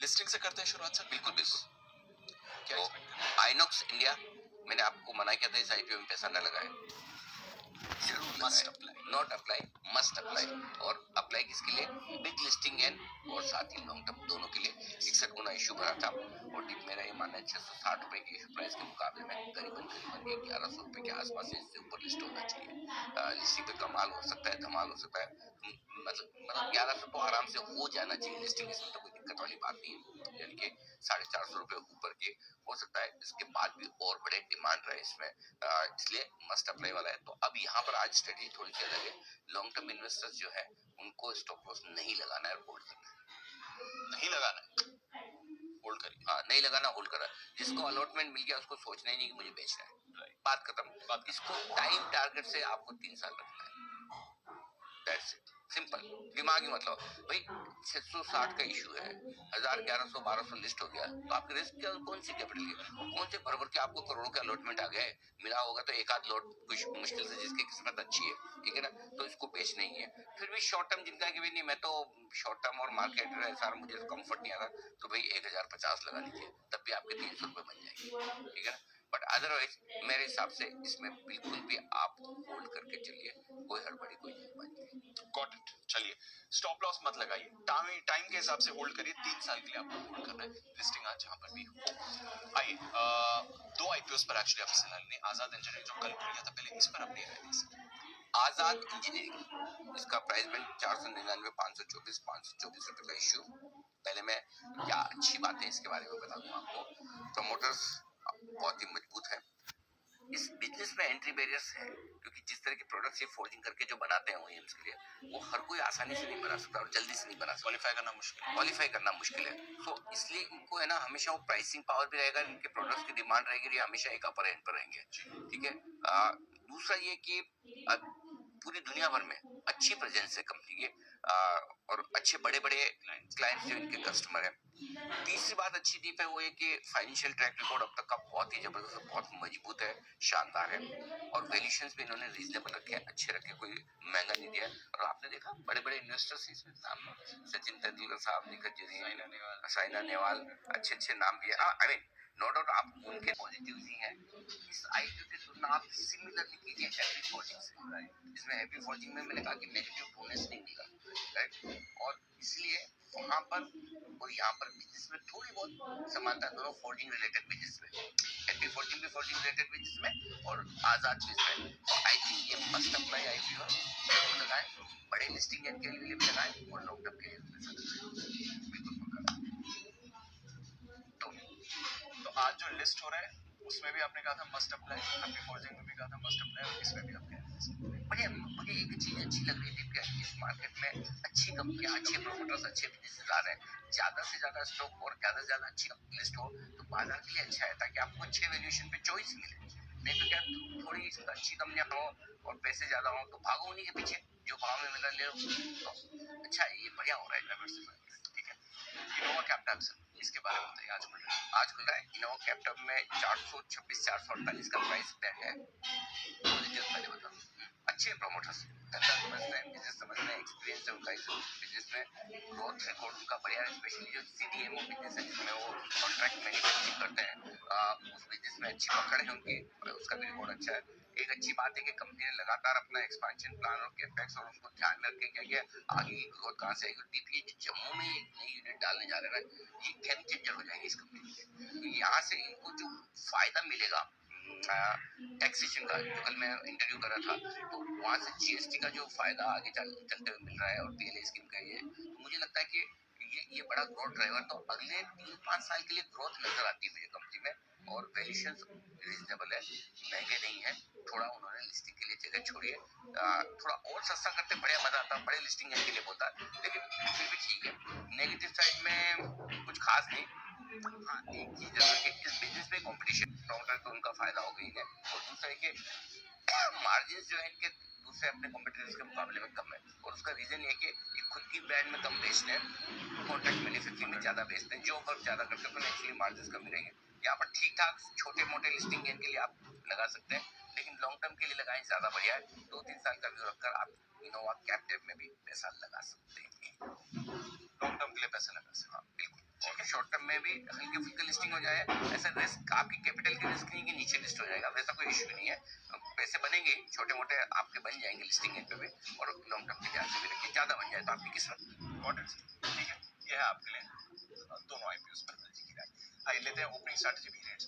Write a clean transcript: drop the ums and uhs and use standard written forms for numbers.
Listing से करते हैं शुरुआत सर। बिल्कुल बिल्कुल। क्या तो एक्सपेक्ट करें? आइनॉक्स इंडिया, मैंने आपको मना किया था इस आईपीओ में पैसा न लगाए, जरूर मस्ट लगाए, apply. Not apply, must apply. और अप्लाई किसके लिए? बिग लिस्टिंग एंड और साथ ही लॉन्ग टर्म दोनों के लिए। 61 गुना इशू भरा था और मेरा ये मानना है 660 रुपए के इशू प्राइस के मुकाबले में करीबन करीबन 1100 रुपए के आसपास इससे ऊपर लिस्ट होना चाहिए। लिस्टिंग पे कमाल हो सकता है, धमाल हो सकता है, मतलब 1100 तो आराम से हो जाना चाहिए लिस्टिंग, इसमें तो कोई दिक्कत वाली बात नहीं है। यानी कि 450 रुपए ऊपर के हो सकता है, इसके बाद भी और बड़े डिमांड रहे इसमें, इसलिए मस्ट अप्लाई वाला है। तो अब यहाँ पर आज स्ट्रेटेजी थोड़ी सी अलग है। लॉन्ग टर्म इन्वेस्टर्स जो है उनको स्टॉप लॉस नहीं लगाना है, होल्ड करना है। नहीं लगाना है, होल्ड करिए। हाँ, नहीं लगाना, होल्ड करना। जिसको अलॉटमेंट मिल गया उसको सोचना ही नहीं कि मुझे बेचना है, बात खत्म। इसको टाइम टारगेट से आपको 3 साल रखना है, दैट्स इट, सिंपल। दिमागी मतलब भाई 660 का इशू है, 1000 1100 1200 लिस्ट हो गया, तो आपकी रिस्क कौन सी कैपिटल की, कौन से भर भर के आपको करोड़ों का अलॉटमेंट आ गया है, मिला होगा तो एक आध लॉट कुछ मुश्किल से जिसकी किस्मत अच्छी है, ठीक है ना, तो इसको बेच नहीं है। फिर भी शॉर्ट टर्म जिनका कि भाई नहीं मैं तो शॉर्ट टर्म और मार्केट है सर, मुझे तो कंफर्ट नहीं आ रहा, तो भाई 1050 लगा लीजिए, तब भी आपके 300 रुपए बन जाएंगे, ठीक है ना। बट अदरवाइज मेरे हिसाब से इसमें बिल्कुल भी आप होल्ड करके चलिए, कोई हड़बड़ी कोई नहीं। Got it. चलिए, स्टॉप लॉस मत लगाइए, टाइम के हिसाब से होल्ड करिए। 3 साल के लिए आपको होल्ड करना है, लिस्टिंग आज जहां पर भी हो। आइए, 2 आईपीओस पर एक्चुअली आपसे सलाह लेने। आजाद इंजीनियरिंग जो कल खुल गया था, पहले इस पर अपनी राय दें सर। आजाद इंजीनियरिंग, इसका प्राइस बैंड 499 524 रुपए का इश्यू। पहले मैं क्या अच्छी बात है इसके बारे में बता दूं आपको। प्रमोटर्स बहुत ही मजबूत है, इस बिजनेस में एंट्री बैरियर्स है, क्योंकि जिस तरह के प्रोडक्ट्स ये फोर्जिंग करके जो बनाते हैं ओईएम्स के लिए, वो हर कोई आसानी से नहीं बना सकता और जल्दी से नहीं बना सकता, क्वालिफाई करना मुश्किल है। तो इसलिए इनको है ना, हमेशा वो प्राइसिंग पावर भी रहेगा, इनके प्रोडक्ट्स की डिमांड रहेगी, ये हमेशा एक अपर एंड पर रहेंगे, ठीक है। दूसरा ये कि पूरी दुनिया भर में अच्छी प्रेजेंस है कंपनी की, और अच्छे बड़े बड़े क्लाइंट्स जो इनके कस्टमर है। तीसरी बात अच्छी डीप है वो है कि फाइनेंशियल ट्रैक रिकॉर्ड अब तक का बहुत ही जबरदस्त, बहुत मजबूत है, शानदार है, और वैल्यूएशंस भी इन्होंने रीजनेबल रखे हैं, अच्छे रखे, कोई महंगा नहीं दिया। और आपने देखा बड़े बड़े इन्वेस्टर्स इसमें नाम, सचिन तेंदुलकर साहब, निखत जरीन, साइना नेहवाल, अच्छे अच्छे नाम भी है। आई मीन नो डाउट आप उनके पॉजिटिव ही हैं। इस आईपीओ की तुलना आप सिमिलरली कीजिए हैप्पी फॉर्जिंग से, इसमें हैप्पी फॉर्जिंग में मैंने कहा कि नेगेटिव बोनस नहीं मिला, राइट, और इसलिए वहां पर और यहाँ पर बिजनेस में थोड़ी बहुत समानता दोनों फोर्जिंग रिलेटेड बिजनेस में, हैप्पी फॉर्जिंग भी फोर्जिंग रिलेटेड बिजनेस में और आजाद भी इसमें। तो आई थिंक ये मस्ट अप्लाई आईपीओ जरूर लगाएं, बड़े लिस्टिंग के लिए भी लगाएं और लॉन्ग टर्म के लिए भी बिल्कुल पक्का। तो आज जो लिस्ट हो रहा है उसमें भी आपने कहा था मस्ट अप्लाई, हैप्पी फॉर्जिंग में भी कहा था मस्ट अप्लाई, और इसमें भी आप कह रहे हैं। मुझे एक चीज अच्छी लग रही थी कि इस मार्केट में अच्छी कंपनियां, अच्छे प्रोमोटर्स, अच्छे बिजनेस आ रहे हैं, ज्यादा से ज्यादा स्टॉक और ज्यादा से ज्यादा अच्छी लिस्ट हो तो बाजार के लिए अच्छा है, ताकि आपको अच्छे वैल्यूएशन पे चॉइस मिले। नहीं तो क्या, थोड़ी अच्छी कंपनियां हो और पैसे ज्यादा हो तो भागो उन्हीं के पीछे, जो भाव में मिला ले लो। तो अच्छा है, ये बढ़िया हो रहा है डाइवर्सिफाई, ठीक है। इनोवा कैपिटल सर, इसके बारे में बताइए। आज खुल रहा है इनोवा कैपिटल में 426 448 का प्राइस बैंड है। पहले बता, अच्छे प्रमोटर्स, धंधा समझते हैं, बिजनेस समझते हैं, एक्सपीरियंस है उनका इस बिजनेस में, ग्रोथ रिकॉर्ड उनका बढ़िया है, स्पेशली जो सीडीएमओ बिजनेस है जिसमें वो कॉन्ट्रैक्ट मैन्युफैक्चरिंग करते हैं, उस बिजनेस में अच्छी पकड़ है उनकी, उसका भी रिकॉर्ड अच्छा है। एक अच्छी बात है कि कंपनी ने लगातार अपना एक्सपेंशन प्लान और कैपेक्स और उसको ध्यान में रख के क्या किया, आगे की ग्रोथ कहां से आएगी। डीपीए जम्मू में एक नई यूनिट डालने जा रहे हैं, ये गेम चेंजर हो जाएगी इस कंपनी के। तो यहाँ से इनको जो फायदा मिलेगा टैक्सेशन का, जो कल मैं इंटरव्यू कर रहा था तो वहां से जीएसटी का जो फायदा आगे चलते हुए मिल रहा है और पीएलए स्कीम का, ये तो मुझे लगता है कि ये बड़ा ग्रोथ ड्राइवर, तो अगले 3-5 साल के लिए ग्रोथ नजर आती है मुझे कंपनी में, और वैल्यूएशन रीजनेबल है, महंगे नहीं है। थोड़ा उन्होंने लिस्टिंग के लिए जगह छोड़ी है, थोड़ा और सस्ता करते बढ़िया मजा आता, बड़े लिस्टिंग के लिए होता है, लेकिन फिर भी ठीक है। नेगेटिव साइड में कुछ खास नहीं। हाँ, एक चीज जरूर है कि इस बिजनेस में कंपटीशन काउंटर तो उनका फायदा हो गई है, और दूसरा है कि मार्जिन जो है इनके दूसरे अपने कॉम्पिटिटर्स के मुकाबले में कम है, और उसका रीजन ये कि खुद की ब्रांड में कम बेचते हैं, कॉन्ट्रैक्ट मैन्युफैक्चरिंग में ज्यादा बेचते हैं, जो वर्क ज्यादा करते हैं तो नेचुरली मार्जिन कम रहेंगे। यहाँ पर ठीक ठाक छोटे मोटे लिस्टिंग गेन के लिए आप लगा सकते हैं, लेकिन लॉन्ग टर्म के लिए लगाएं, ज्यादा बढ़िया है। 2-3 साल का व्यू रखकर आप इनोवा कैपिटल में भी पैसा लगा सकते हैं, लॉन्ग टर्म के लिए पैसा लगा सकते हैं। हाँ बिल्कुल। शॉर्ट टर्म में भी हल्की फुल्की लिस्टिंग हो जाए, ऐसा रिस्क आपकी कैपिटल की रिस्क नहीं कि नीचे लिस्ट हो जाएगा, वैसा कोई इशू नहीं है। पैसे बनेंगे छोटे मोटे आपके बन जाएंगे लिस्टिंग पे भी, और लॉन्ग टर्म के ध्यान से भी रखिए, ज्यादा बन जाए तो आपकी किस्मत। ठीक है, ये है आपके लिए दोनों आईपीओ पर जी की राय। आइए लेते हैं ओपनिंग स्ट्रैटेजी भी रेट्स